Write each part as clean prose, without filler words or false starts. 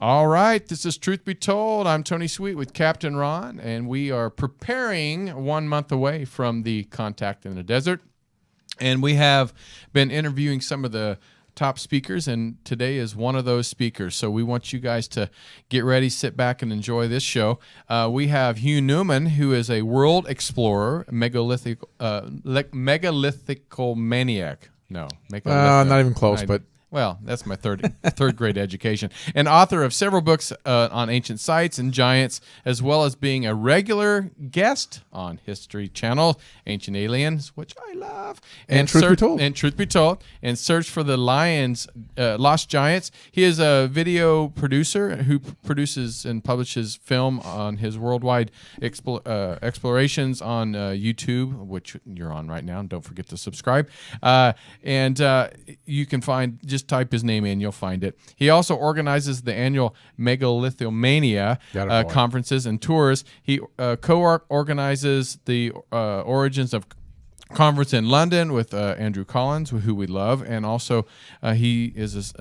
All right, this is Truth Be Told. I'm Tony Sweet with Captain Ron, and we are preparing 1 month away from the Contact in the Desert. And we have been interviewing some of the top speakers, and today is one of those speakers. So we want you guys to get ready, sit back, and enjoy this show. We have Hugh Newman, who is a world explorer, megalithical maniac. No, not even close, but... Well, that's my third grade education. And author of several books on ancient sites and giants, as well as being a regular guest on History Channel, Ancient Aliens, which I love, and Truth Be Told. And Truth Be Told, and Search for the Lions, Lost Giants. He is a video producer who produces and publishes film on his worldwide explorations on YouTube, which you're on right now. And don't forget to subscribe. And you can find just type his name in, you'll find it. He also organizes the annual MEGALITHOMANIA conferences and tours. He co-organizes the Origins of Conference in London with Andrew Collins, who we love, and also he has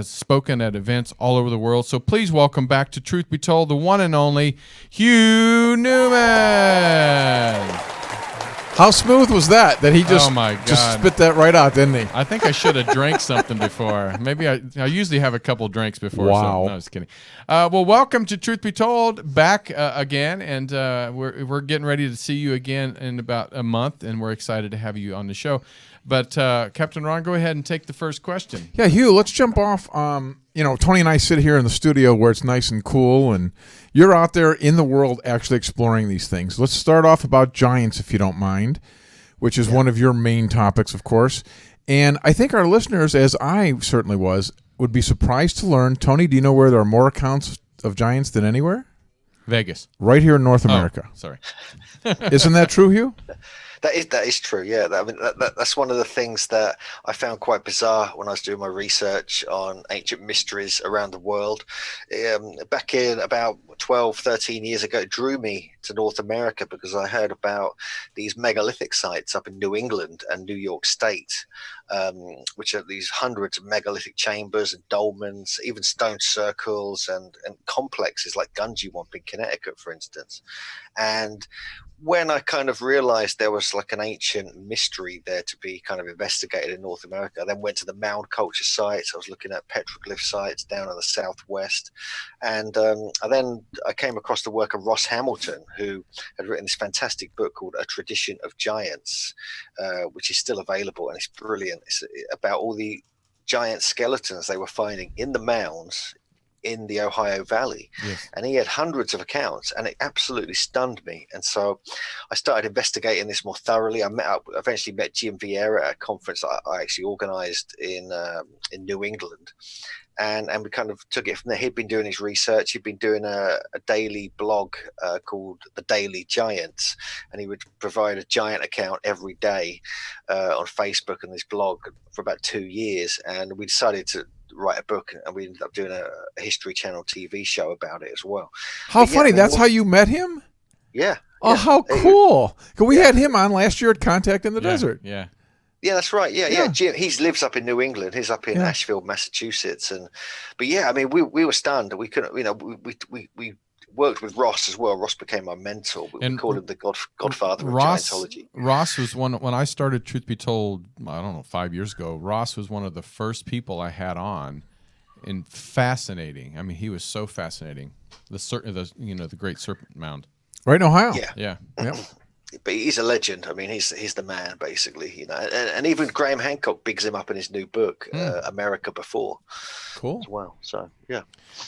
spoken at events all over the world. So please welcome back to Truth Be Told, the one and only Hugh Newman. How smooth was that he just spit that right out, didn't he? I think I should have drank something before. Maybe I usually have a couple drinks before. Wow. So, no, just kidding. Well, welcome to Truth Be Told, back again, and we're getting ready to see you again in about a month, and we're excited to have you on the show. But Captain Ron, go ahead and take the first question. Yeah, Hugh, let's jump off. Tony and I sit here in the studio where it's nice and cool, and you're out there in the world actually exploring these things. Let's start off about giants, if you don't mind, which is one of your main topics, of course. And I think our listeners, as I certainly was, would be surprised to learn. Tony, do you know where there are more accounts of giants than anywhere? Vegas. Right here in North America. Sorry. Isn't that true, Hugh? That is true, yeah. That's one of the things that I found quite bizarre when I was doing my research on ancient mysteries around the world. Back in about 12, 13 years ago, it drew me to North America because I heard about these megalithic sites up in New England and New York State, which are these hundreds of megalithic chambers and dolmens, even stone circles and complexes like Gunjewamp in Connecticut, for instance. And when I kind of realized there was like an ancient mystery there to be kind of investigated in North America, I then went to the mound culture sites. I was looking at petroglyph sites down in the Southwest. And I came across the work of Ross Hamilton, who had written this fantastic book called A Tradition of Giants, which is still available, and it's brilliant. It's about all the giant skeletons they were finding in the mounds in the Ohio Valley. Yes. And he had hundreds of accounts, and it absolutely stunned me. And so I started investigating this more thoroughly. I eventually met Jim Vieira at a conference I actually organized in New England. And we kind of took it from there. He'd been doing his research. He'd been doing a daily blog called The Daily Giants, and he would provide a giant account every day on Facebook and this blog for about 2 years. And we decided to write a book, and we ended up doing a History Channel TV show about it as well. How funny. That's how you met him? Yeah. Oh, how cool. We had him on last year at Contact in the Desert. Yeah. Yeah, that's right. Yeah. Jim, he lives up in New England. He's up in Asheville, Massachusetts. But yeah, I mean, we were stunned. We couldn't, we worked with Ross as well. Ross became our mentor. We called him the godfather of giantology. Ross was when I started Truth Be Told, I don't know, 5 years ago. Ross was one of the first people I had on, and fascinating. I mean, he was so fascinating. The Great Serpent Mound, right in Ohio. Yeah. But he's a legend. I mean, he's the man, basically. And even Graham Hancock bigs him up in his new book, America Before. Cool. As well. So yeah.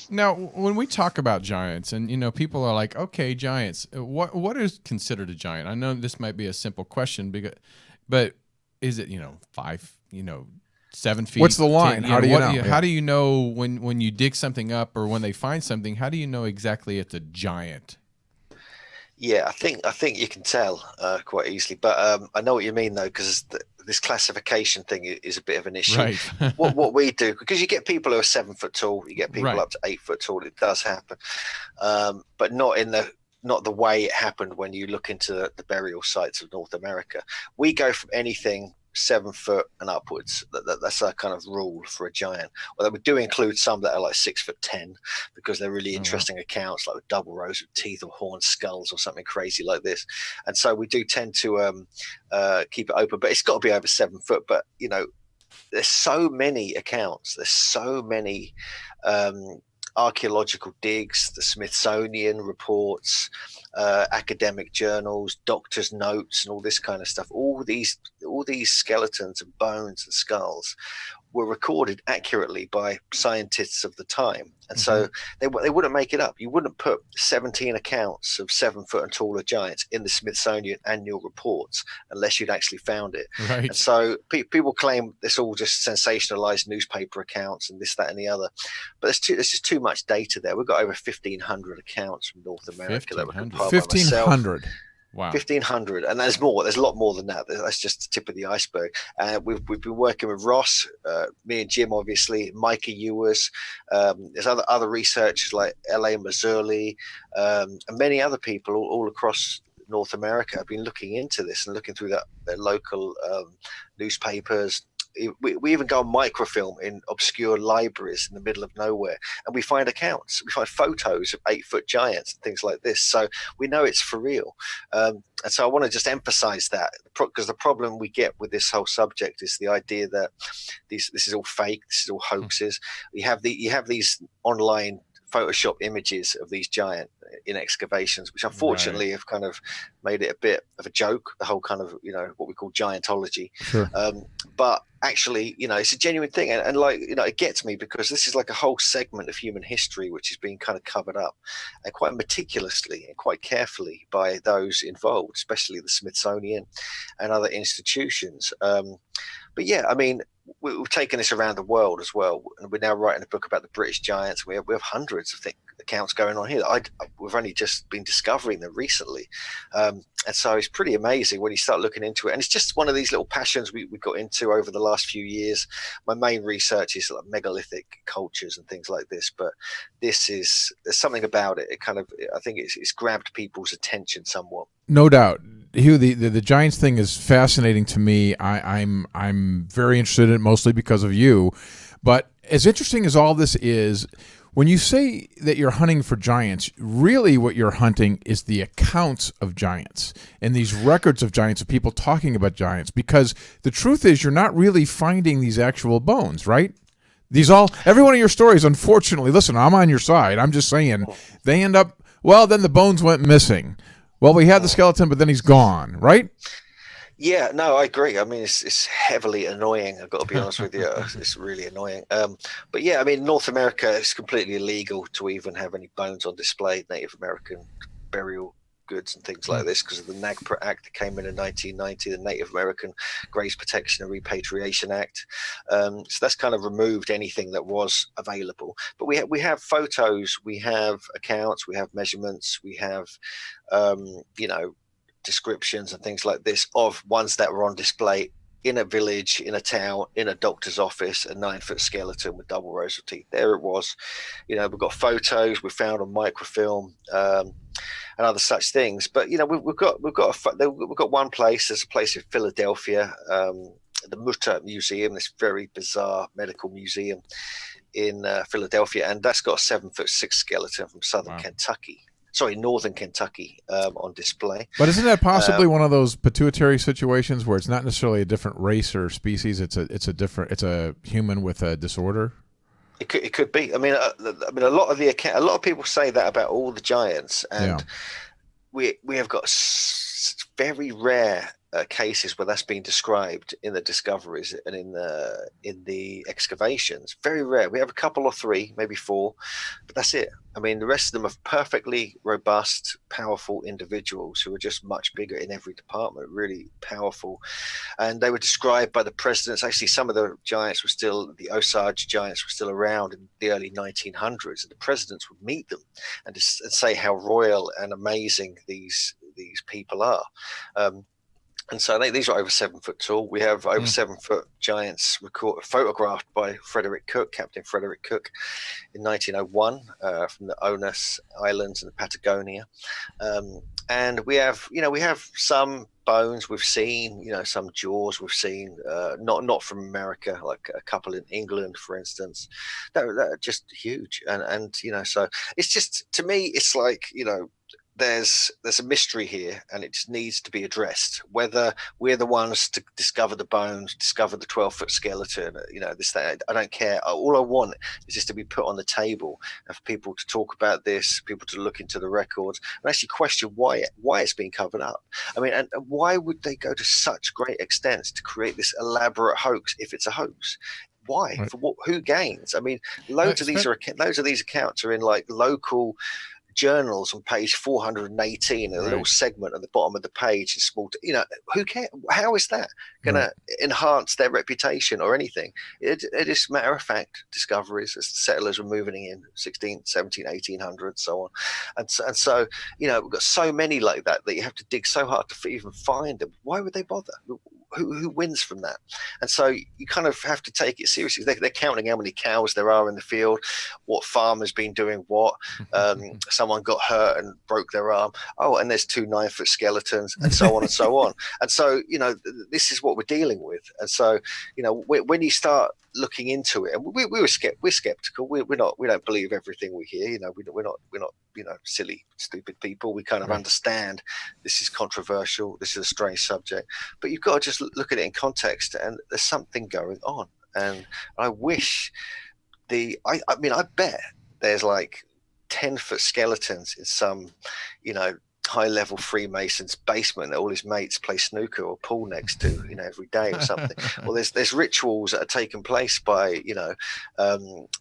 Now, when we talk about giants, and people are like, okay, giants. What is considered a giant? I know this might be a simple question, but is it 5? 7 feet? What's the line? 10, how do you know? How do you know when you dig something up or when they find something? How do you know exactly it's a giant? Yeah, I think you can tell quite easily, but I know what you mean though, because this classification thing is a bit of an issue. Right. what we do, because you get people who are 7 foot tall, you get people up to 8 foot tall. It does happen, but not the way it happened when you look into the burial sites of North America. We go from anything 7 foot and upwards. That's a kind of rule for a giant. Well, we do include some that are like 6'10", because they're really interesting accounts, like with double rows of teeth or horned skulls or something crazy like this. And so we do tend to keep it open, but it's got to be over 7 foot. But there's so many accounts. There's so many archaeological digs, the Smithsonian reports, academic journals, doctors' notes, and all this kind of stuff. All these skeletons and bones and skulls were recorded accurately by scientists of the time, and so they wouldn't make it up. You wouldn't put 17 accounts of 7 foot and taller giants in the Smithsonian annual reports unless you'd actually found it. Right. And so people claim it's all just sensationalized newspaper accounts and this, that, and the other, but there's just too much data there. We've got over 1,500 accounts from North America that were compiled by myself. 1,500. Wow. 1,500, and there's more. There's a lot more than that. That's just the tip of the iceberg. We've been working with Ross, me and Jim, obviously, Micah Ewers. There's other researchers like L.A. Mazzurli, and many other people all across North America have been looking into this and looking through their local newspapers. We even go on microfilm in obscure libraries in the middle of nowhere, and we find accounts. We find photos of 8 foot giants and things like this. So we know it's for real. And so I want to just emphasize that, because the problem we get with this whole subject is the idea that this is all fake. This is all hoaxes. You have these online Photoshop images of these giant in excavations, which unfortunately have kind of made it a bit of a joke, the whole kind of what we call giantology. Sure. But actually, it's a genuine thing, and like it gets me, because this is like a whole segment of human history which is being kind of covered up, and quite meticulously and quite carefully by those involved, especially the Smithsonian and other institutions. But yeah, I mean, we've taken this around the world as well, and we're now writing a book about the British giants. We have hundreds of accounts going on here. We've only just been discovering them recently, and so it's pretty amazing when you start looking into it. And it's just one of these little passions we got into over the last few years. My main research is like megalithic cultures and things like this, but there's something about it. I think it's grabbed people's attention somewhat. No doubt. Hugh, the Giants thing is fascinating to me. I'm very interested in it, mostly because of you. But as interesting as all this is, when you say that you're hunting for giants, really what you're hunting is the accounts of giants and these records of giants, of people talking about giants. Because the truth is, you're not really finding these actual bones, right? Every one of your stories, unfortunately, listen, I'm on your side. I'm just saying, they end up, then the bones went missing. Well, we had the skeleton, but then he's gone, right? Yeah, no, I agree. I mean, it's heavily annoying. I've got to be honest with you. It's really annoying. But yeah, I mean, North America, it's completely illegal to even have any bones on display, Native American burial goods and things like this, because of the NAGPRA Act that came in 1990, the Native American Graves Protection and Repatriation Act. So that's kind of removed anything that was available. But we have photos, we have accounts, we have measurements, we have descriptions and things like this of ones that were on display in a village, in a town, in a doctor's office, a 9 foot skeleton with double rows of teeth. There it was. We've got photos we found on microfilm, and other such things. But we've got one place. There's a place in Philadelphia, the Mutter Museum, this very bizarre medical museum in Philadelphia, and that's got a 7'6" skeleton from northern Kentucky on display. But isn't that possibly one of those pituitary situations where it's not necessarily a different race or species? It's a human with a disorder. It could be. I mean, a lot of people say that about all the giants, and we have got very rare cases where that's been described in the discoveries and in the excavations. Very rare. We have a couple or three, maybe four, but that's it. I mean, the rest of them are perfectly robust, powerful individuals who are just much bigger in every department, really powerful. And they were described by the presidents. Actually, some of the giants the Osage giants were still around in the early 1900s, and the presidents would meet them and say how royal and amazing these people are. And so these are over 7 foot tall. We have over 7 foot giants photographed by Frederick Cook, Captain Frederick Cook, in 1901 from the Onas Islands in Patagonia. And we have some bones we've seen, some jaws we've seen, not from America, like a couple in England, for instance, that are just huge. And so it's just, to me, it's like, there's a mystery here, and it just needs to be addressed. Whether we're the ones to discover the bones, discover the 12-foot skeleton, this thing, I don't care. All I want is just to be put on the table, and for people to talk about this, people to look into the records and actually question why it's being covered up. I mean, and why would they go to such great extents to create this elaborate hoax if it's a hoax? Why? Right. For what? Who gains? I mean, loads of these accounts are in like local journals on page 418, a little segment at the bottom of the page in small, who cares? How is that going to enhance their reputation or anything? It is matter of fact discoveries as the settlers were moving in 16th, 17th, 1800s, so on. And so, we've got so many like that you have to dig so hard to even find them. Why would they bother? Who wins from that? And so you kind of have to take it seriously. They're counting how many cows there are in the field, what farmer's been doing what. Someone got hurt and broke their arm. Oh, and there's 2 9-foot skeletons, and so on and so on. And so, this is what we're dealing with. And so, when you start looking into it, and we're skeptical. We don't believe everything we hear. We're not silly, stupid people. We kind of understand this is controversial. This is a strange subject, but you've got to just look at it in context. And there's something going on. And I wish I bet there's like 10-foot skeletons in some, high-level Freemason's basement that all his mates play snooker or pool next to, every day or something. Or there's rituals that are taking place by,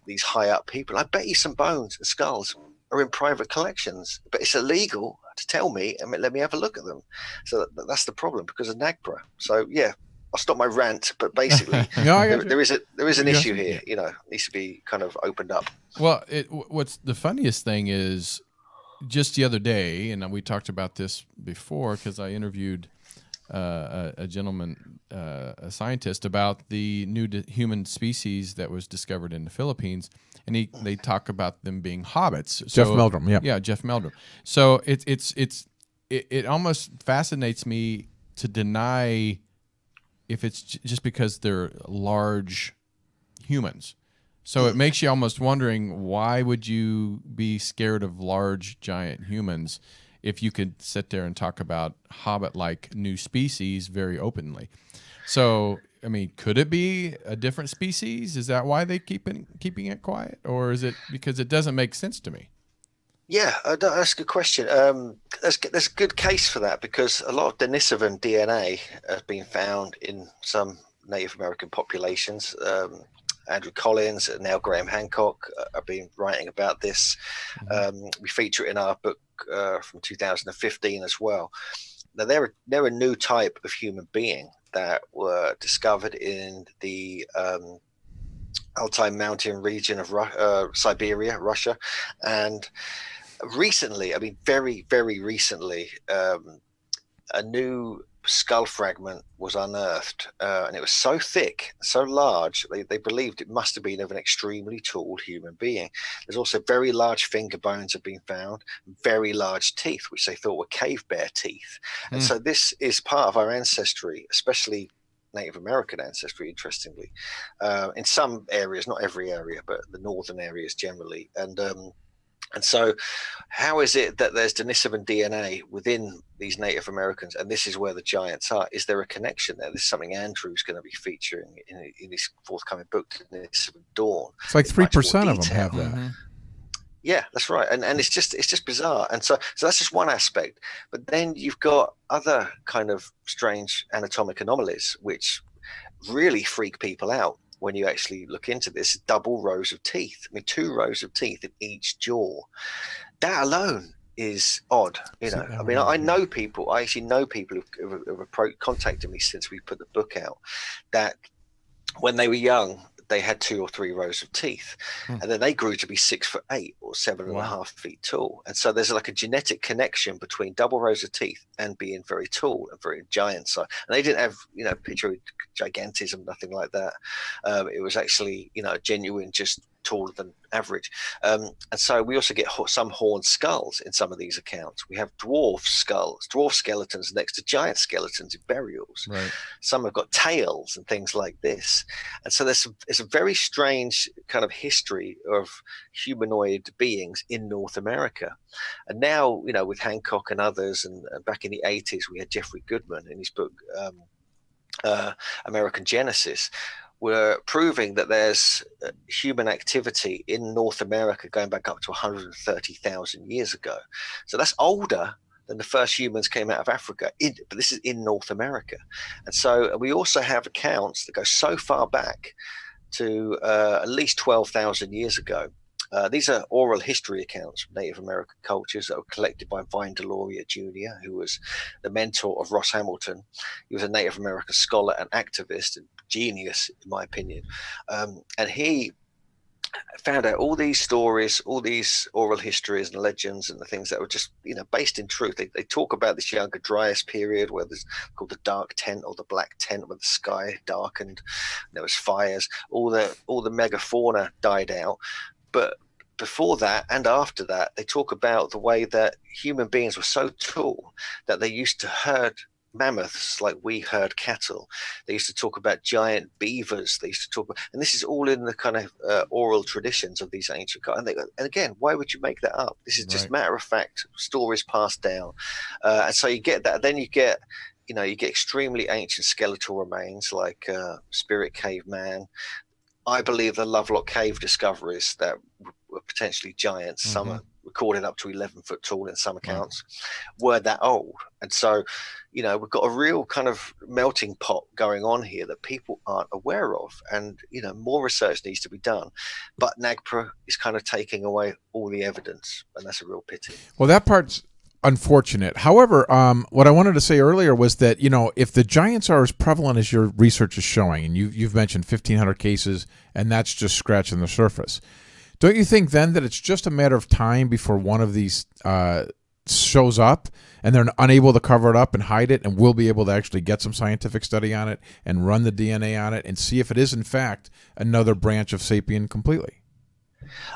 these high-up people. I bet you some bones and skulls are in private collections, but it's illegal to tell me and let me have a look at them. So that's the problem because of NAGPRA. So yeah, I'll stop my rant, but basically there is an issue here. Needs to be kind of opened up. Well, what's the funniest thing is, just the other day, and we talked about this before because I interviewed a gentleman, a scientist, about the new human species that was discovered in the Philippines, and they talk about them being hobbits. Jeff Meldrum, yeah, Jeff Meldrum. So it almost fascinates me to deny if it's just because they're large humans. So it makes you almost wondering, why would you be scared of large, giant humans if you could sit there and talk about hobbit-like new species very openly? So, I mean, could it be a different species? Is that why they keeping it quiet? Or is it because it doesn't make sense to me? Yeah, that's a good question. There's a good case for that because a lot of Denisovan DNA has been found in some Native American populations. Andrew Collins and now Graham Hancock have been writing about this. We feature it in our book from 2015 as well. Now, they're a new type of human being that were discovered in the Altai mountain region of Siberia, Russia. And recently, very, very recently, a new skull fragment was unearthed, and it was so thick, so large, they believed it must have been of an extremely tall human being. There's also very large finger bones have been found, very large teeth, which they thought were cave bear teeth. And so this is part of our ancestry, especially Native American ancestry, interestingly, in some areas, not every area, but the northern areas generally. And so how is it that there's Denisovan DNA within these Native Americans, and this is where the giants are? Is there a connection there? This is something Andrew's going to be featuring in his forthcoming book, Denisovan Dawn. It's like 3% of them have that. Mm-hmm. Yeah, that's right. And it's just bizarre. And so that's just one aspect. But then you've got other kind of strange anatomic anomalies, which really freak people out. When you actually look into this, double rows of teeth. 2 rows of teeth in each jaw. That alone is odd. I know people. I actually know people who have contacted me since we put the book out, that when they were young, they had 2 or 3 rows of teeth, and then they grew to be 6'8" or 7.5 feet tall. And so there's like a genetic connection between double rows of teeth and being very tall and very giant size. And they didn't have, picture of gigantism, nothing like that. It was actually, genuine, just taller than average. And so we also get some horned skulls in some of these accounts. We have dwarf skeletons next to giant skeletons in burials. Right. Some have got tails and things like this. And so there's a very strange kind of history of humanoid beings in North America. And now, with Hancock and others, and back in the 80s, we had Jeffrey Goodman in his book, American Genesis, were proving that there's human activity in North America going back up to 130,000 years ago. So that's older than the first humans came out of Africa, but this is in North America. And so we also have accounts that go so far back to at least 12,000 years ago. These are oral history accounts from Native American cultures that were collected by Vine Deloria Jr., who was the mentor of Ross Hamilton. He was a Native American scholar and activist and genius, in my opinion. And he found out all these stories, all these oral histories and legends and the things that were just, based in truth. They talk about this Younger Dryas period where there's called the dark tent or the black tent, where the sky darkened, there was fires, all the megafauna died out. But before that and after that, they talk about the way that human beings were so tall that they used to herd mammoths like we herd cattle. They used to talk about giant beavers. They used to talk about, and this is all in the kind of oral traditions of these ancient cultures. And again, why would you make that up? This is just matter of fact stories passed down. And so you get that. Then you get extremely ancient skeletal remains like Spirit Cave Man. I believe the Lovelock Cave discoveries that were potentially giants, some are recorded up to 11 foot tall in some accounts, were that old. And so, we've got a real kind of melting pot going on here that people aren't aware of. And, more research needs to be done. But NAGPRA is kind of taking away all the evidence, and that's a real pity. Well, that part's unfortunate. However, what I wanted to say earlier was that, if the giants are as prevalent as your research is showing, and you've mentioned 1,500 cases, and that's just scratching the surface, don't you think then that it's just a matter of time before one of these shows up and they're unable to cover it up and hide it, and we'll be able to actually get some scientific study on it and run the DNA on it and see if it is in fact another branch of sapien completely?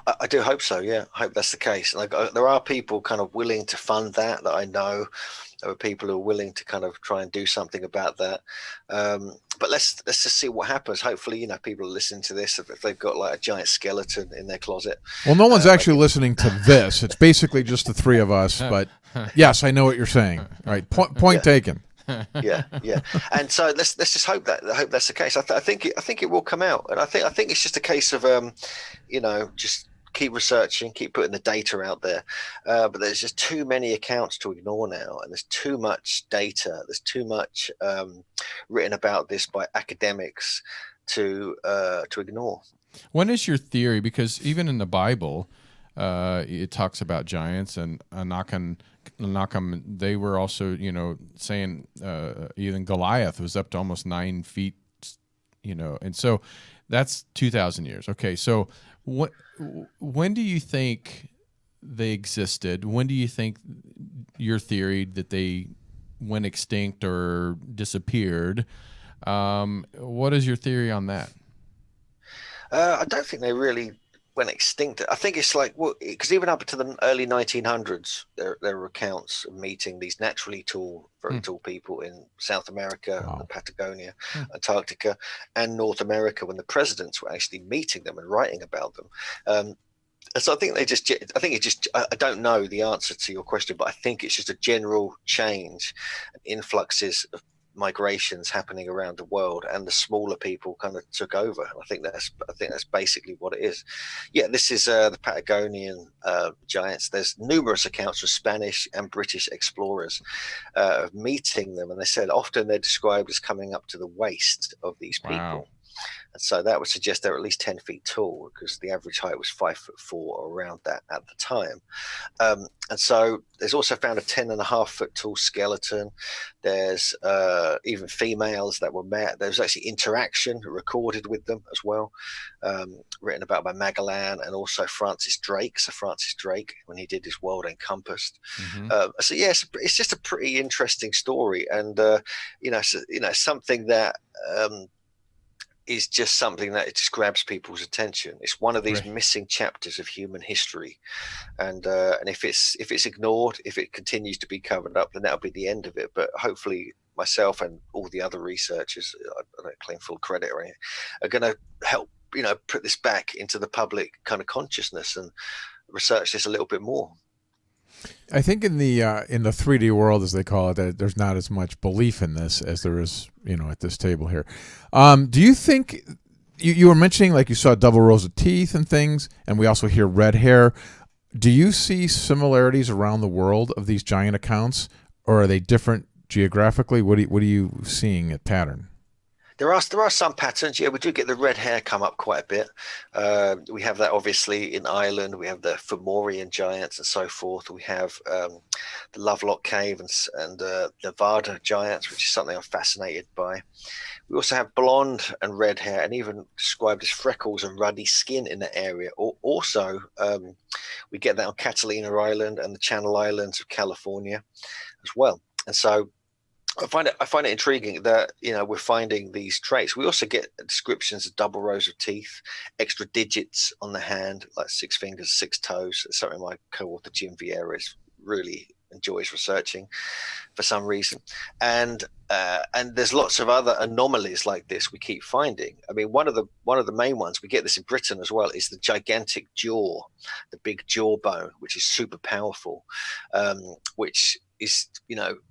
I do hope so. Yeah, I hope that's the case. Like, there are people kind of willing to fund that I know. There are people who are willing to kind of try and do something about that. But let's just see what happens. Hopefully, people are listening to this if they've got like a giant skeleton in their closet. Well, no one's actually listening to this. It's basically just the three of us. But yes, I know what you're saying. All right, point taken. Yeah. And so let's just hope that's the case. I think it will come out, and I think it's just a case of just keep researching, keep putting the data out there. But there's just too many accounts to ignore now, and there's too much data. There's too much written about this by academics to ignore. When is your theory? Because even in the Bible, it talks about giants and Anakim. They were also, saying even Goliath was up to almost 9 feet, and so that's 2,000 years. Okay, so when do you think they existed? When do you think your theory that they went extinct or disappeared? What is your theory on that? I don't think they really went extinct. I think it's like, because even up to the early 1900s, there were accounts of meeting these naturally tall, very tall people in South America, Patagonia, Antarctica, and North America, when the presidents were actually meeting them and writing about them. And so I think I don't know the answer to your question, but I think it's just a general change, influxes of migrations happening around the world, and the smaller people kind of took over. I think that's basically what it is. Yeah, this is the Patagonian giants. There's numerous accounts of Spanish and British explorers meeting them, and they said often they're described as coming up to the waist of these people. Wow. And so that would suggest they're at least 10 feet tall, because the average height was 5'4" or around that at the time. And so there's also found a 10.5-foot tall skeleton. There's even females that were met. There's actually interaction recorded with them as well, written about by Magellan, and also Francis Drake. So Francis Drake, when he did his World Encompassed. So yeah, it's just a pretty interesting story, and something that is just something that it just grabs people's attention. It's one of these missing chapters of human history, and if it's ignored, if it continues to be covered up, then that'll be the end of it. But hopefully, myself and all the other researchers, I don't claim full credit or anything, are going to help put this back into the public kind of consciousness and research this a little bit more. I think in the 3D world, as they call it, there's not as much belief in this as there is, at this table here. Do you think you were mentioning, like, you saw double rows of teeth and things, and we also hear red hair? Do you see similarities around the world of these giant accounts, or are they different geographically? What are you seeing a pattern? There are some patterns. Yeah, we do get the red hair come up quite a bit. We have that obviously in Ireland. We have the Fomorian giants and so forth. We have the Lovelock Cave and Nevada giants, which is something I'm fascinated by. We also have blonde and red hair, and even described as freckles and ruddy skin in the area. Also, we get that on Catalina Island and the Channel Islands of California as well. And so I find it intriguing that we're finding these traits. We also get descriptions of double rows of teeth, extra digits on the hand, like 6 fingers, 6 toes. It's something my co-author Jim Vieira really enjoys researching for some reason. And there's lots of other anomalies like this we keep finding. I mean, one of the main ones, we get this in Britain as well, is the gigantic jaw, the big jawbone, which is super powerful, which is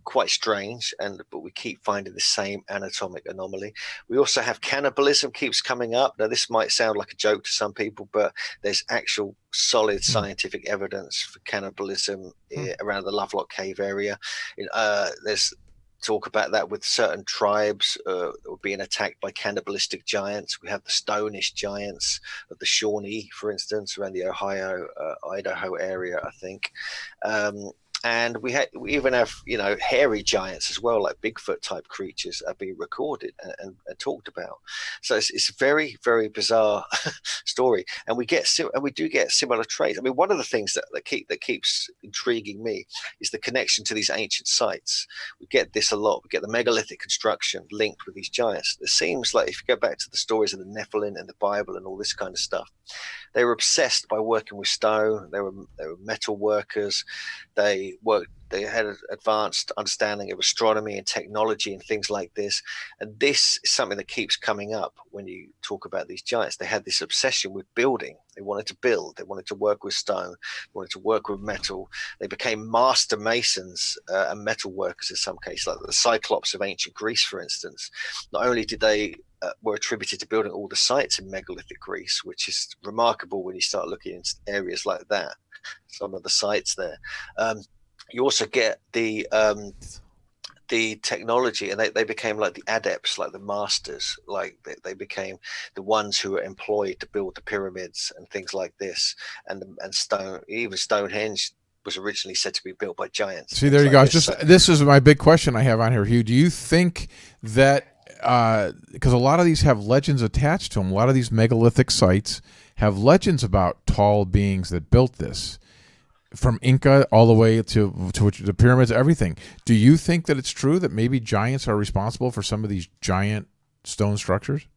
quite strange, but we keep finding the same anatomic anomaly. We also have cannibalism keeps coming up. Now, this might sound like a joke to some people, but there's actual solid scientific evidence for cannibalism around the Lovelock Cave area. There's talk about that with certain tribes being attacked by cannibalistic giants. We have the Stonish giants of the Shawnee, for instance, around the Ohio, Idaho area, I think. And we even have, hairy giants as well, like Bigfoot type creatures are being recorded and talked about. So it's a very, very bizarre story. And we do get similar traits. I mean, one of the things that keeps intriguing me is the connection to these ancient sites. We get this a lot. We get the megalithic construction linked with these giants. It seems like if you go back to the stories of the Nephilim and the Bible and all this kind of stuff, they were obsessed by working with stone. They were metal workers. They had an advanced understanding of astronomy and technology and things like this. And this is something that keeps coming up when you talk about these giants. They had this obsession with building. They wanted to build. They wanted to work with stone. They wanted to work with metal. They became master masons and metal workers in some cases, like the Cyclops of ancient Greece, for instance. Not only did they were attributed to building all the sites in megalithic Greece, which is remarkable when you start looking into areas like that, some of the sites there. You also get the technology, and they became like the adepts, like the masters, like they became the ones who were employed to build the pyramids and things like this, and Stonehenge was originally said to be built by giants. See, there you go. This is my big question I have on here, Hugh. Do you think that because a lot of these have legends attached to them, a lot of these megalithic sites have legends about tall beings that built this, from Inca all the way to the pyramids, everything. Do you think that it's true that maybe giants are responsible for some of these giant stone structures?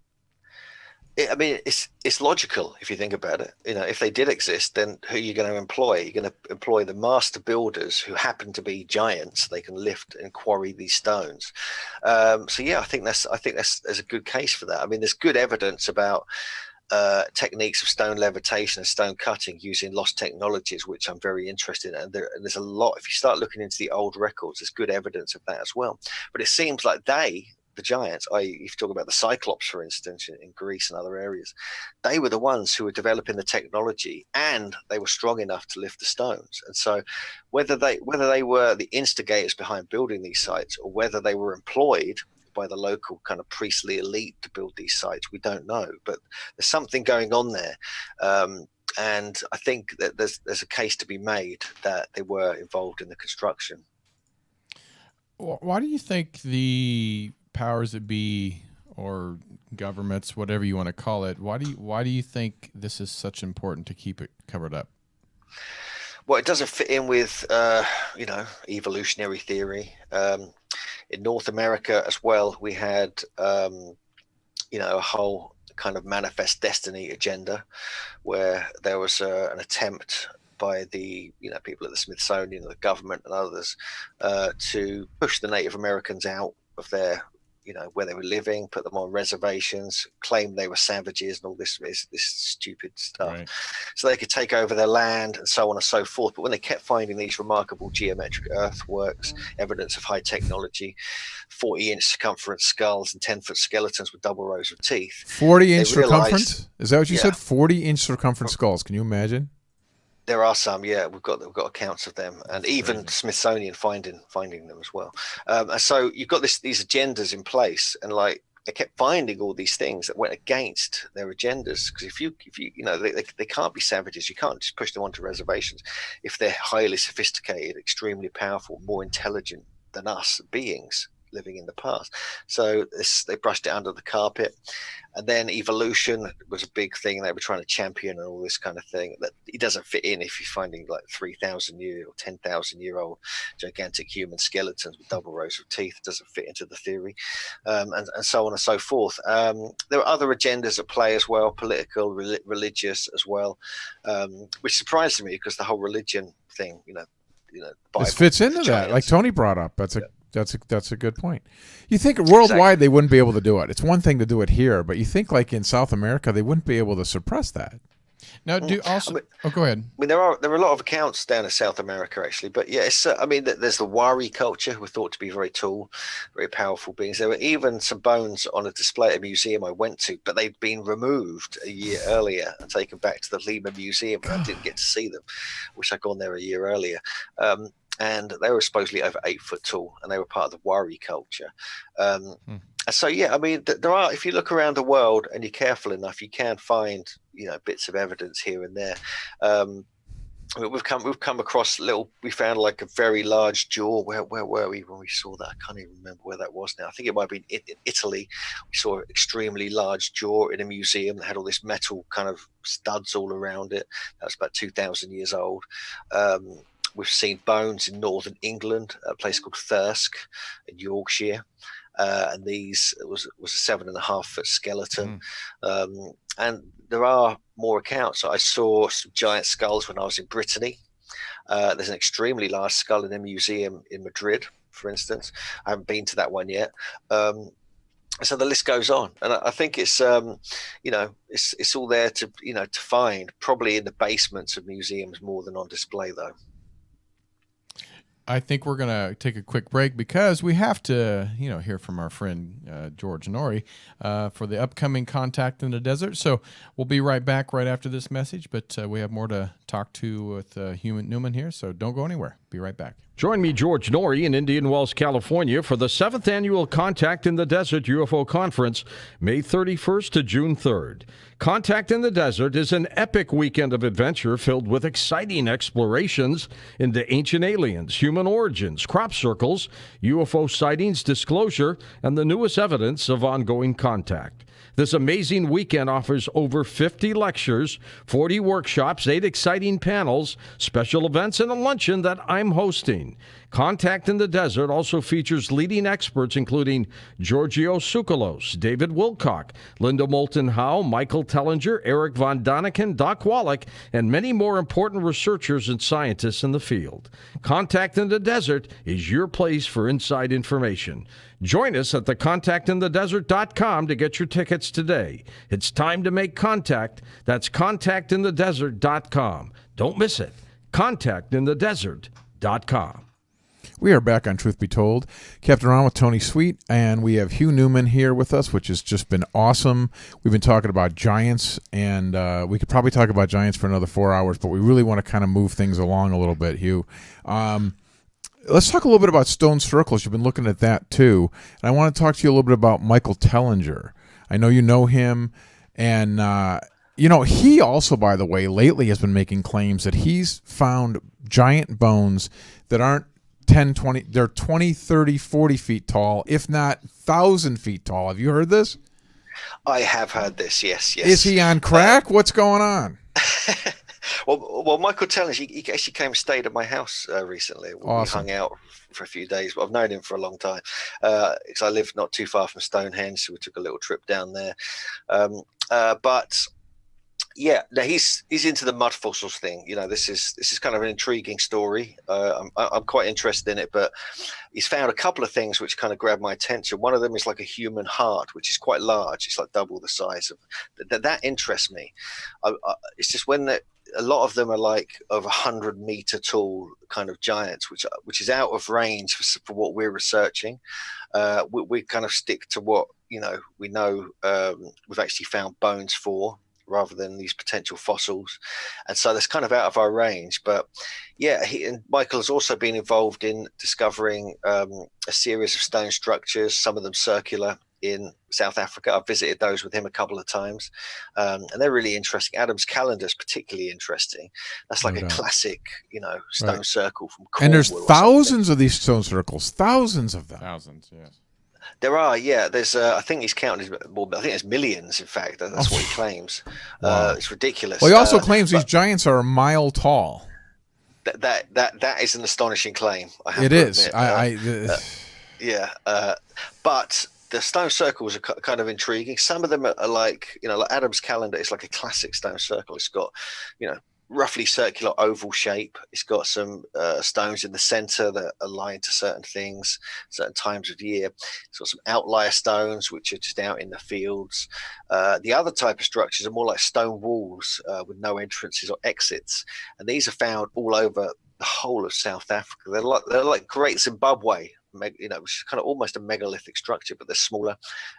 I mean, it's logical if you think about it. If they did exist, then who are you going to employ? You're going to employ the master builders who happen to be giants. They can lift and quarry these stones. So yeah, I think there's a good case for that. I mean, there's good evidence about techniques of stone levitation and stone cutting using lost technologies, which I'm very interested in. And there's a lot. If you start looking into the old records, there's good evidence of that as well. But it seems like the giants, if you talk about the Cyclops, for instance, in Greece and other areas, they were the ones who were developing the technology, and they were strong enough to lift the stones. And so whether they were the instigators behind building these sites, or whether they were employed by the local kind of priestly elite to build these sites. We don't know, but there's something going on there. And I think that there's a case to be made that they were involved in the construction. Why do you think the powers that be, or governments, whatever you want to call it, why do you think this is such important to keep it covered up? Well, it doesn't fit in with evolutionary theory. In North America as well, we had a whole kind of manifest destiny agenda, where there was an attempt by the people at the Smithsonian, the government, and others to push the Native Americans out of their where they were living, put them on reservations, claim they were savages, and all this stupid stuff, right, so they could take over their land and so on and so forth. But when they kept finding these remarkable geometric earthworks, evidence of high technology, 40-inch circumference skulls and 10-foot skeletons with double rows of teeth. 40-inch circumference? Is that what you said? 40-inch circumference skulls. Can you imagine? There are some, yeah. We've got accounts of them, and even Smithsonian finding them as well. And so you've got these agendas in place, and like they kept finding all these things that went against their agendas. Because if you they can't be savages. You can't just push them onto reservations if they're highly sophisticated, extremely powerful, more intelligent than us beings living in the past. So they brushed it under the carpet. And then evolution was a big thing they were trying to champion, and all this kind of thing. That it doesn't fit in if you're finding like 3,000 year or 10,000 year old gigantic human skeletons with double rows of teeth. It doesn't fit into the theory, and so on and so forth. There are other agendas at play as well, political, religious as well, which surprised me, because the whole religion thing, this fits into that, like Tony brought up. That's a good point. You think worldwide they wouldn't be able to do it. It's one thing to do it here, but you think like in South America they wouldn't be able to suppress that. Now, go ahead. I mean, there are a lot of accounts down in South America actually, but yeah, there's the Wari culture, who were thought to be very tall, very powerful beings. There were even some bones on a display at a museum I went to, but they'd been removed a year earlier and taken back to the Lima Museum, and I didn't get to see them. Wish I'd gone there a year earlier. And they were supposedly over 8 foot tall, and they were part of the Wari culture. So yeah, I mean, there are. If you look around the world and you're careful enough, you can find bits of evidence here and there. We've come across we found like a very large jaw. Where were we when we saw that? I can't even remember where that was now. I think it might have been in Italy. We saw an extremely large jaw in a museum that had all this metal kind of studs all around it. That was about 2,000 years old. We've seen bones in northern England, a place called Thirsk in Yorkshire, and it was a 7.5 foot skeleton. And there are more accounts. I saw some giant skulls when I was in Brittany. There's an extremely large skull in a museum in Madrid, for instance. I haven't been to that one yet. So the list goes on, and I think it's it's all there to to find, probably in the basements of museums more than on display though. I think we're going to take a quick break, because we have to, hear from our friend George Norrie for the upcoming Contact in the Desert. So we'll be right back right after this message, but we have more to talk to with Hugh Newman here, so don't go anywhere. Be right back. Join me, George Norrie, in Indian Wells, California, for the 7th Annual Contact in the Desert UFO Conference, May 31st to June 3rd. Contact in the Desert is an epic weekend of adventure filled with exciting explorations into ancient aliens, human origins, crop circles, UFO sightings, disclosure, and the newest evidence of ongoing contact. This amazing weekend offers over 50 lectures, 40 workshops, 8 exciting panels, special events, and a luncheon that I'm hosting. Contact in the Desert also features leading experts including Giorgio Tsoukalos, David Wilcock, Linda Moulton Howe, Michael Tellinger, Eric von Daniken, Doc Wallach, and many more important researchers and scientists in the field. Contact in the Desert is your place for inside information. Join us at thecontactinthedesert.com to get your tickets today. It's time to make contact. That's contactinthedesert.com. Don't miss it. Contactinthedesert.com. We are back on Truth Be Told. Captain Ron with Tony Sweet, and we have Hugh Newman here with us, which has just been awesome. We've been talking about giants, and we could probably talk about giants for another 4 hours, but we really want to kind of move things along a little bit, Hugh. let's talk a little bit about stone circles. You've been looking at that too, and I want to talk to you a little bit about Michael Tellinger. I know him, and he also, by the way, lately has been making claims that he's found giant bones that aren't 10, 20, they're 20, 30, 40 feet tall, if not 1,000 feet tall. Have you heard this? I have heard this, yes. Is he on crack? What's going on? Well, Michael Tellinger, he actually came and stayed at my house recently. Awesome. We hung out for a few days, but I've known him for a long time because I live not too far from Stonehenge, so we took a little trip down there. But yeah, no, he's into the mud fossils thing. This is kind of an intriguing story. I'm quite interested in it, but he's found a couple of things which kind of grabbed my attention. One of them is like a human heart, which is quite large. It's like double the size of that interests me. It's just when a lot of them are like of 100-meter tall kind of giants, which is out of range for what we're researching. We kind of stick to what we know we've actually found bones for, rather than these potential fossils, and so that's kind of out of our range. But yeah, Michael has also been involved in discovering a series of stone structures, some of them circular, in South Africa. I've visited those with him a couple of times, and they're really interesting. Adam's calendar is particularly interesting. That's like a classic, stone circle from Cornwall. And there's thousands of these stone circles, thousands of them. Thousands, yes. There are, yeah. There's, I think he's counted. Well, I think there's millions. In fact, that's what he claims. Wow. It's ridiculous. Well, he also claims these giants are a mile tall. That is an astonishing claim. I have it to is. Admit. Yeah, but the stone circles are kind of intriguing. Some of them are like, like Adam's calendar is like a classic stone circle. It's got, roughly circular oval shape. It's got some stones in the center that align to certain things, certain times of year. It's got some outlier stones, which are just out in the fields. The other type of structures are more like stone walls with no entrances or exits. And these are found all over the whole of South Africa. They're like Great Zimbabwe, which is kind of almost a megalithic structure, but they're smaller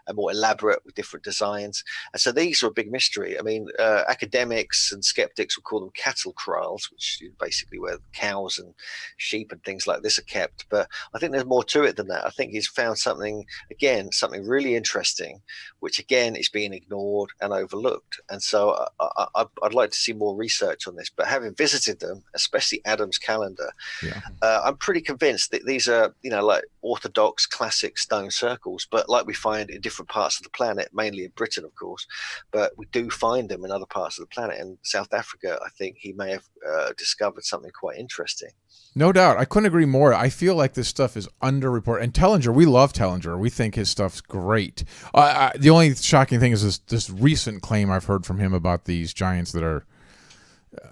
and more elaborate with different designs. And so these are a big mystery. I mean, academics and skeptics will call them cattle kraals, which is basically where cows and sheep and things like this are kept. But I think there's more to it than that. I think he's found something really interesting, which again is being ignored and overlooked. And so I'd like to see more research on this. But having visited them, especially Adam's calendar, I'm pretty convinced that these are, like orthodox classic stone circles, but like we find in different parts of the planet, mainly in Britain, of course, but we do find them in other parts of the planet. And South Africa, I think he may have discovered something quite interesting. No doubt. I couldn't agree more. I feel like this stuff is underreported. And Tellinger, we love Tellinger. We think his stuff's great. The only shocking thing is this recent claim I've heard from him about these giants that are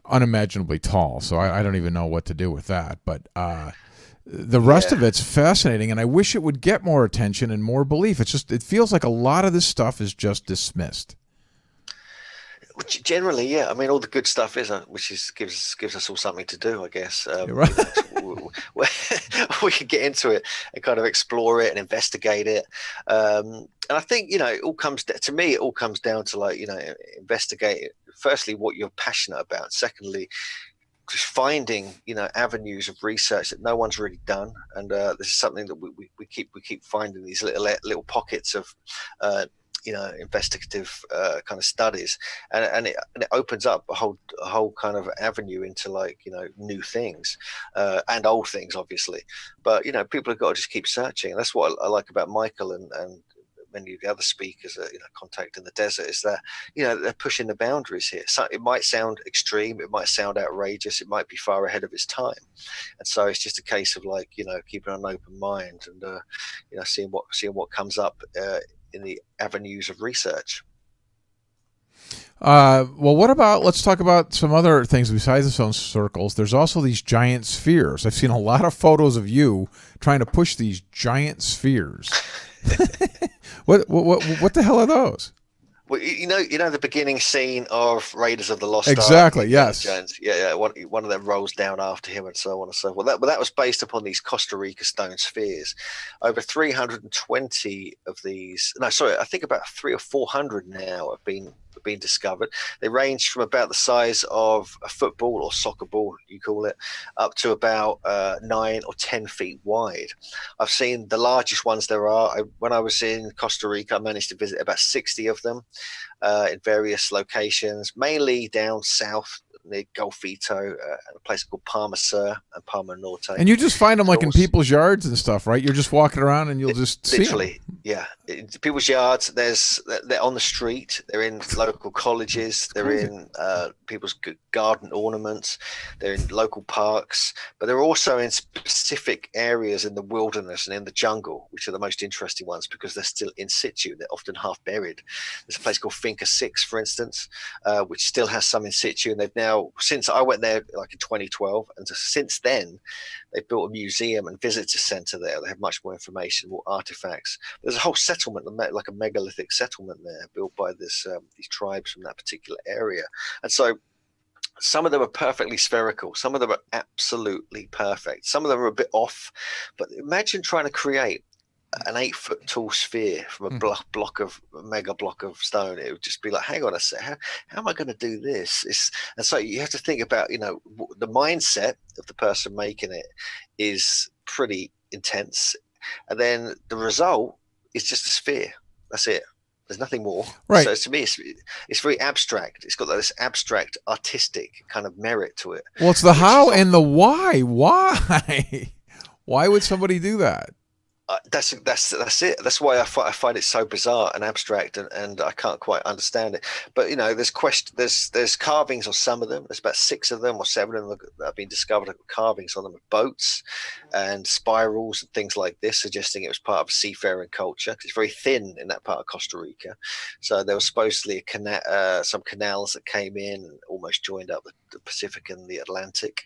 unimaginably tall. So I don't even know what to do with that. But the rest of it's fascinating, and I wish it would get more attention and more belief. It feels like a lot of this stuff is just dismissed. Which generally, yeah. I mean, all the good stuff gives us all something to do, I guess. Right. We can get into it and kind of explore it and investigate it. And I think, it all comes down to like, investigate firstly what you're passionate about. Secondly, just finding avenues of research that no one's really done, and this is something that we keep finding these little pockets of investigative kind of studies, and it opens up a whole kind of avenue into like new things and old things, obviously. But people have got to just keep searching. That's what I like about Michael and many of the other speakers at Contact in the Desert, is that they're pushing the boundaries here. So it might sound extreme, it might sound outrageous, it might be far ahead of its time, and so it's just a case of like keeping an open mind and seeing what comes up in the avenues of research. Well, let's talk about some other things besides the stone circles. There's also these giant spheres. I've seen a lot of photos of you trying to push these giant spheres. What the hell are those? Well, the beginning scene of Raiders of the Lost Ark. Exactly. Yes. Jones. Yeah. One of them rolls down after him, and so on and so forth. That was based upon these Costa Rica stone spheres. Over 320 of these. No, sorry, I think about 300 or 400 now have been been discovered. They range from about the size of a football or soccer ball, you call it, up to about 9 or 10 feet wide. I've seen the largest ones there are. When I was in Costa Rica, I managed to visit about 60 of them in various locations, mainly down south near Golfito, a place called Palma Sur and Palma Norte. And you just find them like in people's yards and stuff, right? You're just walking around and you'll just see them. Literally, yeah. In people's yards, they're on the street, they're in local colleges, they're in people's garden ornaments, they're in local parks, but they're also in specific areas in the wilderness and in the jungle, which are the most interesting ones because they're still in situ. They're often half buried. There's a place called Finca 6, for instance, which still has some in situ, and they've now, since I went there like in 2012, and since then they've built a museum and visitor center there. They have much more information, more artifacts. There's a whole settlement, like a megalithic settlement there, built by these tribes from that particular area. And so some of them are perfectly spherical, some of them are absolutely perfect, some of them are a bit off. But imagine trying to create an 8-foot tall sphere from a mega block of stone. It would just be like, hang on a sec, how am I going to do this? And so you have to think about, the mindset of the person making it is pretty intense, and then the result is just a sphere. That's it. There's nothing more. Right. So to me, it's very abstract. It's got this abstract, artistic kind of merit to it. Well, it's the how and the why. Why? Why would somebody do that? That's it. That's why I find it so bizarre and abstract, and I can't quite understand it. But there's carvings on some of them. There's about 6 of them or 7 of them that have been discovered. Carvings on them of boats and spirals and things like this, suggesting it was part of a seafaring culture. 'Cause it's very thin in that part of Costa Rica, so there was supposedly some canals that came in and almost joined up the Pacific and the Atlantic.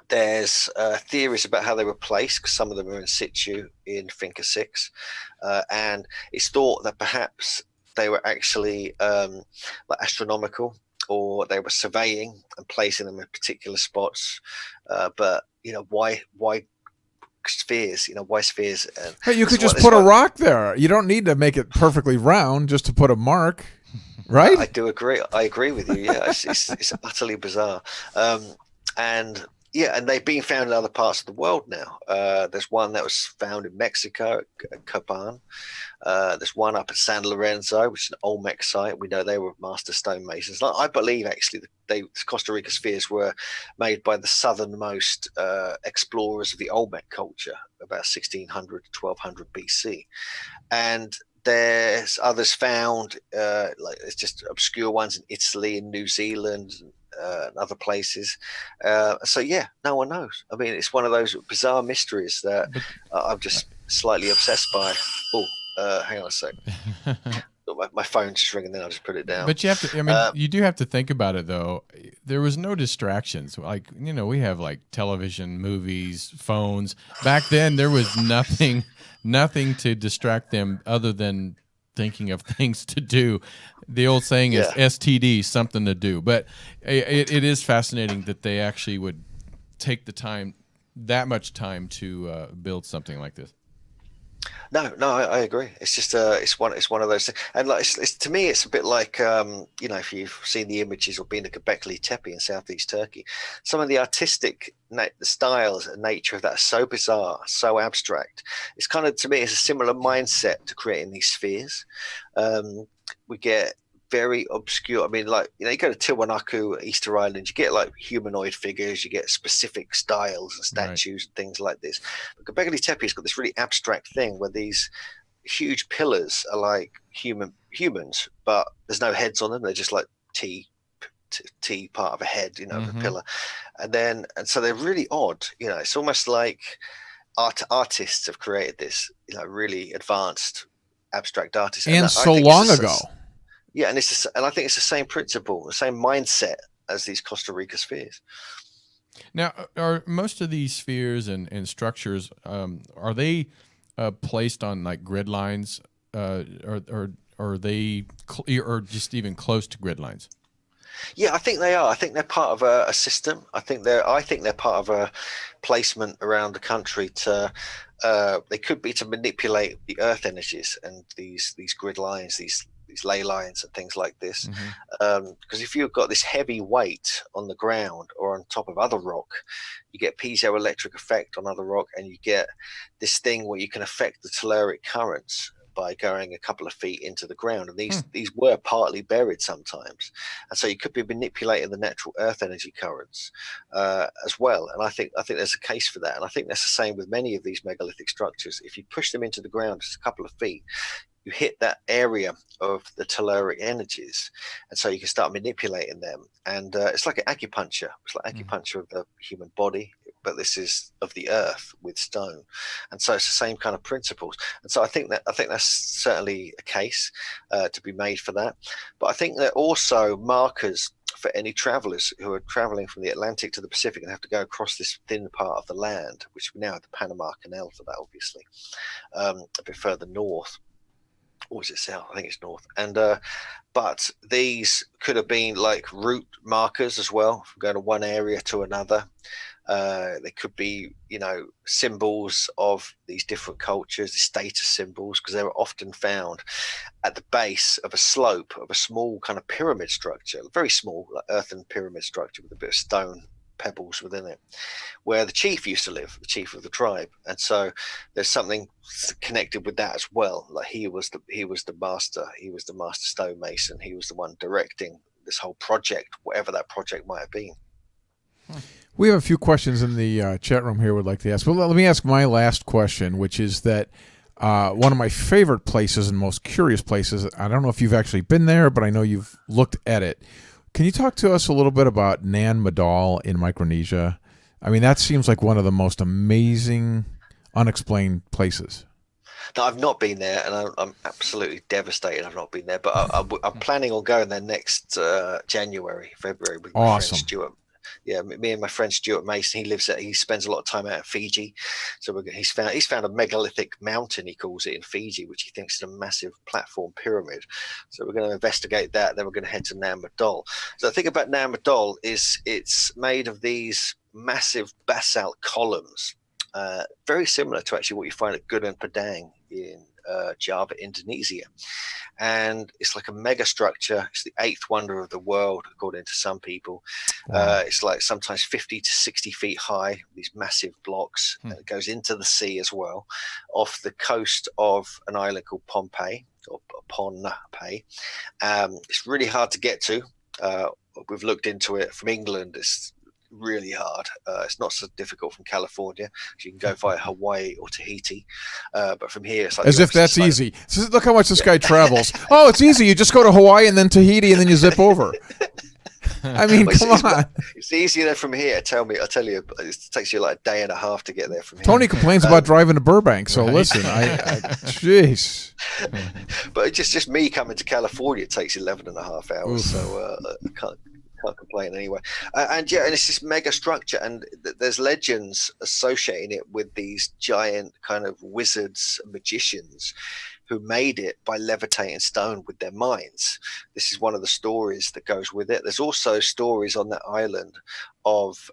There's theories about how they were placed, because some of them are in situ in Finca 6, and it's thought that perhaps they were actually like astronomical, or they were surveying and placing them in particular spots. But why spheres? Why spheres? Hey, you could just put a rock there. You don't need to make it perfectly round just to put a mark, right? I do agree. I agree with you. Yeah, it's utterly bizarre. And they've been found in other parts of the world now. There's one that was found in Mexico at Copan. There's one up at San Lorenzo, which is an Olmec site. We know they were master stonemasons. I believe actually the Costa Rica spheres were made by the southernmost explorers of the Olmec culture, about 1600 to 1200 BC. And there's others found, like it's just obscure ones in Italy and New Zealand and other places. So no one knows. I mean, it's one of those bizarre mysteries that I'm just slightly obsessed by. Hang on a sec. My phone's just ringing, then I'll just put it down. But you have to, I mean, you do have to think about it, though. There was no distractions. Like, we have like television, movies, phones. Back then, there was nothing to distract them other than thinking of things to do. The old saying is STD, something to do. But it is fascinating that they actually would take the time, that much time, to build something like this. No, I agree. It's just it's one of those things, and like to me, it's a bit like if you've seen the images or been to Göbekli Tepe in southeast Turkey, some of the artistic styles and nature of that are so bizarre, so abstract. It's kind of, to me, it's a similar mindset to creating these spheres. We get very obscure. I mean, like, you go to Tiwanaku, Easter Island, you get like humanoid figures, you get specific styles and statues and things like this. But Göbekli Tepe's got this really abstract thing where these huge pillars are like humans, but there's no heads on them. They're just like T part of a head, the pillar, and so they're really odd. It's almost like artists have created this, really advanced abstract artists, and so long ago. Yeah, and I think it's the same principle, the same mindset as these Costa Rica spheres. Now, are most of these spheres and structures, are they placed on like grid lines, or are they or just even close to grid lines? Yeah, I think they are. I think they're part of a system. I think they're part of a placement around the country to. They could be to manipulate the earth energies and these grid lines, these these ley lines and things like this. Mm-hmm. Because if you've got this heavy weight on the ground or on top of other rock, you get piezoelectric effect on other rock, and you get this thing where you can affect the telluric currents by going a couple of feet into the ground. And these were partly buried sometimes. And so you could be manipulating the natural earth energy currents as well. And I think there's a case for that. And I think that's the same with many of these megalithic structures. If you push them into the ground just a couple of feet, you hit that area of the telluric energies, and so you can start manipulating them. And it's like an acupuncture. It's like acupuncture of the human body, but this is of the earth with stone. And so it's the same kind of principles. And so I think that's certainly a case to be made for that. But I think that also markers for any travelers who are traveling from the Atlantic to the Pacific and have to go across this thin part of the land, which we now have the Panama Canal for that, obviously, a bit further north. Or is it south? I think it's north. And but these could have been like route markers as well, from going to one area to another. They could be, symbols of these different cultures, the status symbols, because they were often found at the base of a slope of a small kind of pyramid structure, very small, like earthen pyramid structure with a bit of stone pebbles within it, where the chief used to live, the chief of the tribe. And so there's something connected with that as well. Like he was the master stonemason. He was the one directing this whole project, whatever that project might have been. We have a few questions in the chat room here we'd like to ask. Well, let me ask my last question, which is that one of my favorite places and most curious places, I don't know if you've actually been there, but I know you've looked at it. Can you talk to us a little bit about Nan Madol in Micronesia? I mean, that seems like one of the most amazing, unexplained places. No, I've not been there, and I'm absolutely devastated I've not been there. But I'm planning on going there next February with my friend Stuart. Yeah, me and my friend Stuart Mason. He spends a lot of time out in Fiji, so he's found a megalithic mountain, he calls it, in Fiji, which he thinks is a massive platform pyramid. So we're going to investigate that. Then we're going to head to Nan Madol. So the thing about Nan Madol is it's made of these massive basalt columns, very similar to actually what you find at Gunung Padang in Java, Indonesia. And it's like a mega structure. It's the 8th wonder of the world, according to some people. Wow. It's like sometimes 50 to 60 feet high, these massive blocks. It goes into the sea as well, off the coast of an island called Pohnpei. It's really hard to get to. We've looked into it from England. It's really hard. It's not so difficult from California. You can go via Hawaii or Tahiti, but from here it's like as if that's easy. Look how much this guy travels. Oh, it's easy. You just go to Hawaii and then Tahiti and then you zip over. I mean, come on. It's easier than from here. I tell you, it takes you like a day and a half to get there from here. Tony complains about driving to Burbank, so listen, jeez. But it's just me coming to California, it takes 11 and a half hours. Oof. So I can't complain anyway. And it's this mega structure, and there's legends associating it with these giant kind of wizards, magicians, who made it by levitating stone with their minds. This is one of the stories that goes with it. There's also stories on that island of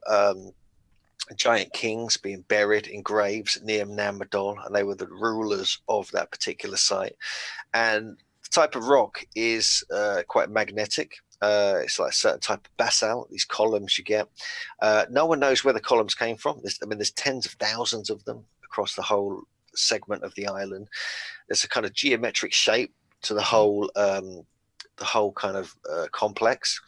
giant kings being buried in graves near Nan Madol, and they were the rulers of that particular site. And the type of rock is quite magnetic. It's like a certain type of basalt, these columns you get. No one knows where the columns came from. There's tens of thousands of them across the whole segment of the island. There's a kind of geometric shape to the whole kind of complex,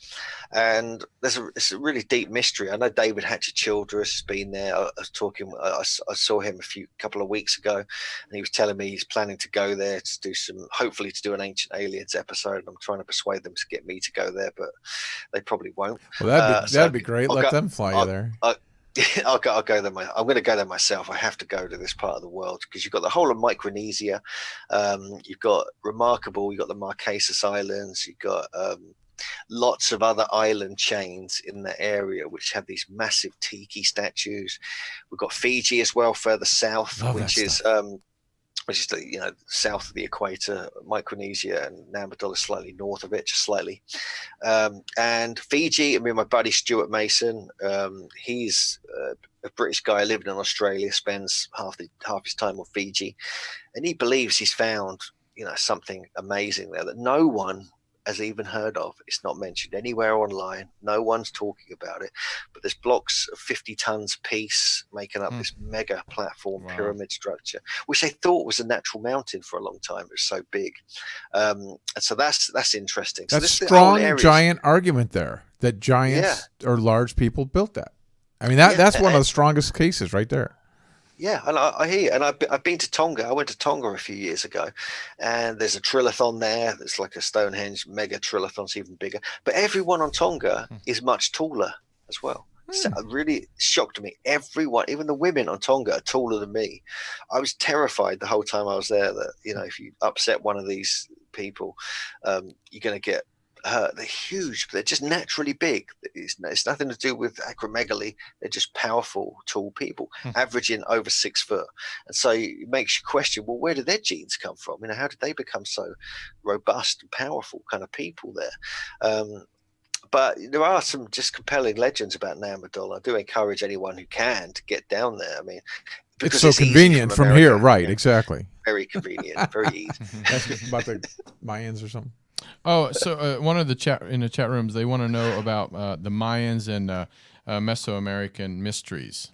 and it's a really deep mystery. I know David Hatcher Childress has been there. I saw him a couple of weeks ago, and he was telling me he's planning to go there to hopefully do an Ancient Aliens episode. And I'm trying to persuade them to get me to go there, but they probably won't. Well, that'd be great. Let them fly you there. I'll go there. I'm going to go there myself. I have to go to this part of the world because you've got the whole of Micronesia. You've got the Marquesas Islands. You've got lots of other island chains in the area which have these massive tiki statues. We've got Fiji as well, further south, which is the south of the equator. Micronesia and Nan Madol is slightly north of it, just slightly. And Fiji, my buddy Stuart Mason, he's a British guy living in Australia, spends half his time on Fiji, and he believes he's found something amazing there that no one has even heard of. It's not mentioned anywhere online. No one's talking about it. But there's blocks of 50 tons apiece making up this mega platform pyramid structure, which they thought was a natural mountain for a long time. It was so big. And so that's interesting. That's so strong giant argument there, that giants or large people built that. I mean, that's one of the strongest cases right there. Yeah, and I hear you. And I've been to Tonga. I went to Tonga a few years ago, and there's a trillathon there. It's like a Stonehenge mega trillathon, it's even bigger. But everyone on Tonga is much taller as well. So it really shocked me. Everyone, even the women on Tonga, are taller than me. I was terrified the whole time I was there that if you upset one of these people, you're going to get hurt. They're huge, but they're just naturally big. It's nothing to do with acromegaly. They're just powerful, tall people, averaging over 6 foot. And so it makes you question, well, where did their genes come from? How did they become so robust and powerful kind of people there? But there are some just compelling legends about Nan Madol. I do encourage anyone who can to get down there. It's so convenient from here, right? Exactly. Very convenient, very easy. That's about the Mayans or something. Oh, so one of the chat rooms, they want to know about the Mayans and Mesoamerican mysteries.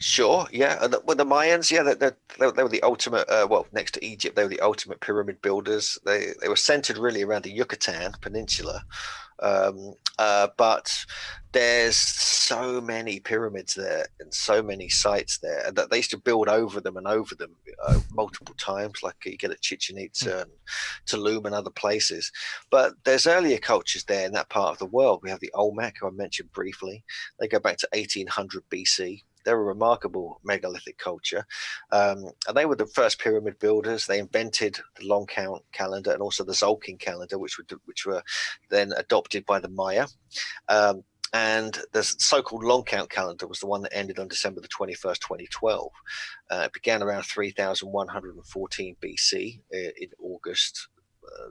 Sure, yeah. The Mayans, they were the ultimate. Next to Egypt, they were the ultimate pyramid builders. They were centered really around the Yucatan Peninsula, but there's so many pyramids there and so many sites there that they used to build over them and over them multiple times, like you get at Chichen Itza and Tulum and other places. But there's earlier cultures there in that part of the world. We have the Olmec, who I mentioned briefly. They go back to 1800 BC. They're a remarkable megalithic culture, and they were the first pyramid builders. They invented the long count calendar and also the Tzolk'in calendar, which were then adopted by the Maya. And the so-called long count calendar was the one that ended on December the 21st, 2012. It began around 3114 BC in August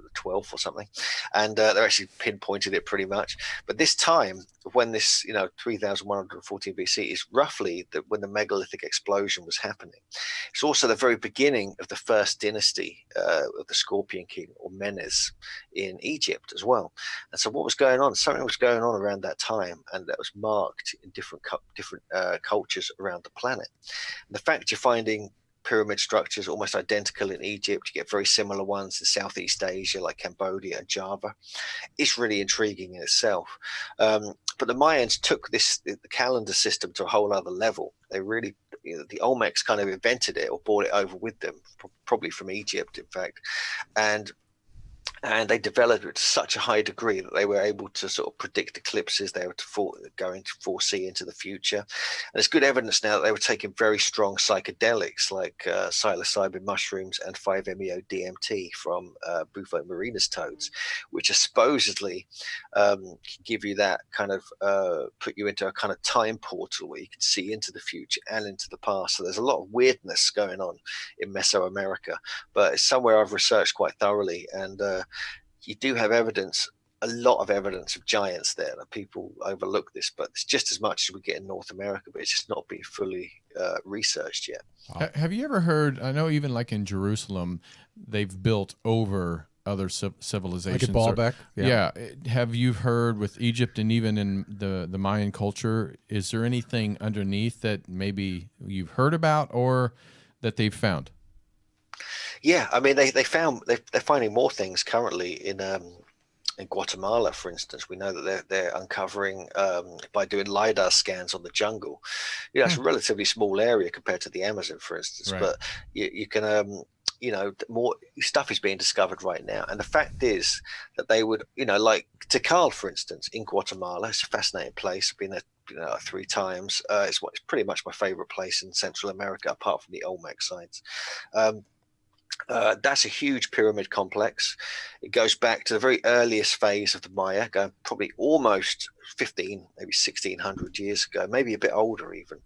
the 12th or something, and they're actually pinpointed it pretty much. But this time, when this 3114 BC is roughly when the megalithic explosion was happening. It's also the very beginning of the first dynasty of the Scorpion King, or Menes, in Egypt as well. And so what was going on? Something was going on around that time, and that was marked in different cultures around the planet. And the fact you're finding pyramid structures almost identical in Egypt, you get very similar ones in Southeast Asia like Cambodia and Java. It's really intriguing in itself. But the Mayans took the calendar system to a whole other level. They really, the Olmecs kind of invented it or brought it over with them, probably from Egypt, in fact. And they developed it to such a high degree that they were able to sort of predict eclipses. They were going to foresee into the future. And there's good evidence now that they were taking very strong psychedelics like psilocybin mushrooms and 5-MeO-DMT from Bufo marinus toads, which are supposedly can give you that kind of put you into a kind of time portal where you can see into the future and into the past. So there's a lot of weirdness going on in Mesoamerica, but it's somewhere I've researched quite thoroughly. And you do have evidence, a lot of evidence of giants there. That people overlook this, but it's just as much as we get in North America, but it's just not been fully researched yet. Wow. Have you ever heard, I know even like in Jerusalem, they've built over other civilizations. Like at Baalbek? Yeah. Have you heard with Egypt and even in the Mayan culture, is there anything underneath that maybe you've heard about or that they've found? Yeah, I mean, they're finding more things currently in Guatemala, for instance. We know that they're uncovering by doing LiDAR scans on the jungle. It's a relatively small area compared to the Amazon, for instance, right. But you can more stuff is being discovered right now. And the fact is that they would, like Tikal, for instance, in Guatemala. It's a fascinating place. I've been there 3 times. It's pretty much my favorite place in Central America, apart from the Olmec sites. That's a huge pyramid complex. It goes back to the very earliest phase of the Maya, going probably almost 15, maybe 1600 years ago, maybe a bit older even.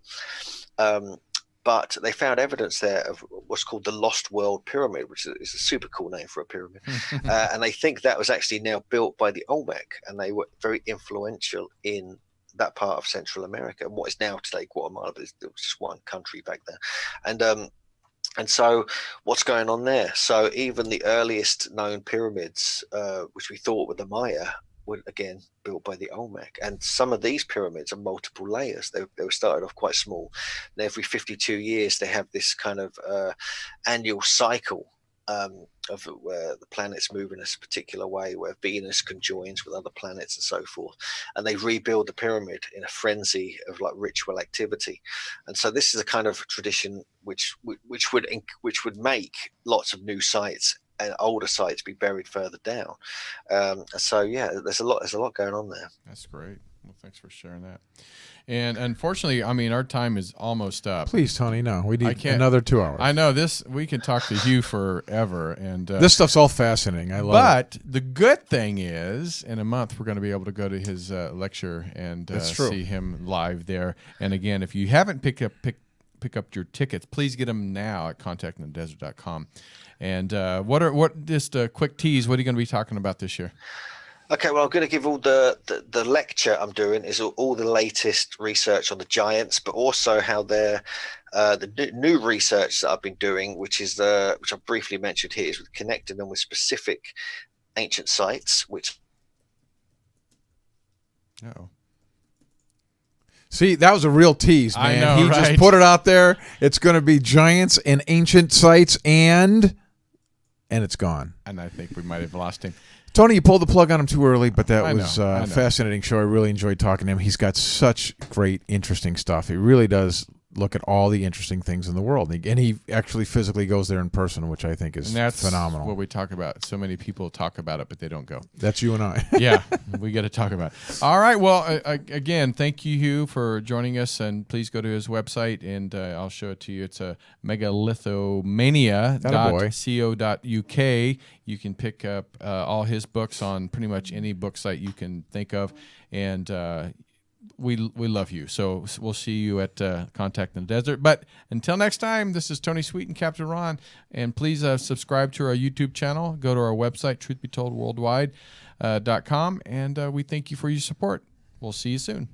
But they found evidence there of what's called the Lost World Pyramid, which is a super cool name for a pyramid. And they think that was actually now built by the Olmec, and they were very influential in that part of Central America, and what is now today Guatemala, but it was just one country back then. And And so what's going on there? So even the earliest known pyramids, which we thought were the Maya, were again built by the Olmec. And some of these pyramids are multiple layers. They were started off quite small. And every 52 years, they have this kind of annual cycle of where the planets move in a particular way, where Venus conjoins with other planets and so forth, and they rebuild the pyramid in a frenzy of like ritual activity. And so this is a kind of tradition which would make lots of new sites and older sites be buried further down. So yeah, there's a lot going on there. That's great. Well, thanks for sharing that. And unfortunately, I mean, our time is almost up. Please, Tony, no. We need another 2 hours. I know this. We can talk to Hugh forever. And this stuff's all fascinating. I love it. But the good thing is, in a month, we're going to be able to go to his lecture and see him live there. And again, if you haven't pick up your tickets, please get them now at contactinthedesert.com. And just a quick tease, what are you going to be talking about this year? Okay, well, I'm going to give all the lecture I'm doing is all the latest research on the giants, but also how they're the new research that I've been doing, which I briefly mentioned here, is with connecting them with specific ancient sites. See, that was a real tease, man. I know, he right? just put it out there. It's going to be giants and ancient sites, and it's gone. And I think we might have lost him. Tony, you pulled the plug on him too early, but that was a a fascinating show. I really enjoyed talking to him. He's got such great, interesting stuff. He really does look at all the interesting things in the world. And he actually physically goes there in person, which I think is phenomenal. What we talk about. So many people talk about it, but they don't go. That's you and I. Yeah, we got to talk about it. All right. Well, again, thank you, Hugh, for joining us. And please go to his website, and I'll show it to you. It's megalithomania.co.uk. You can pick up all his books on pretty much any book site you can think of. And we love you. So we'll see you at Contact in the Desert. But until next time, this is Tony Sweet and Captain Ron. And please subscribe to our YouTube channel. Go to our website, truthbetoldworldwide.com. And we thank you for your support. We'll see you soon.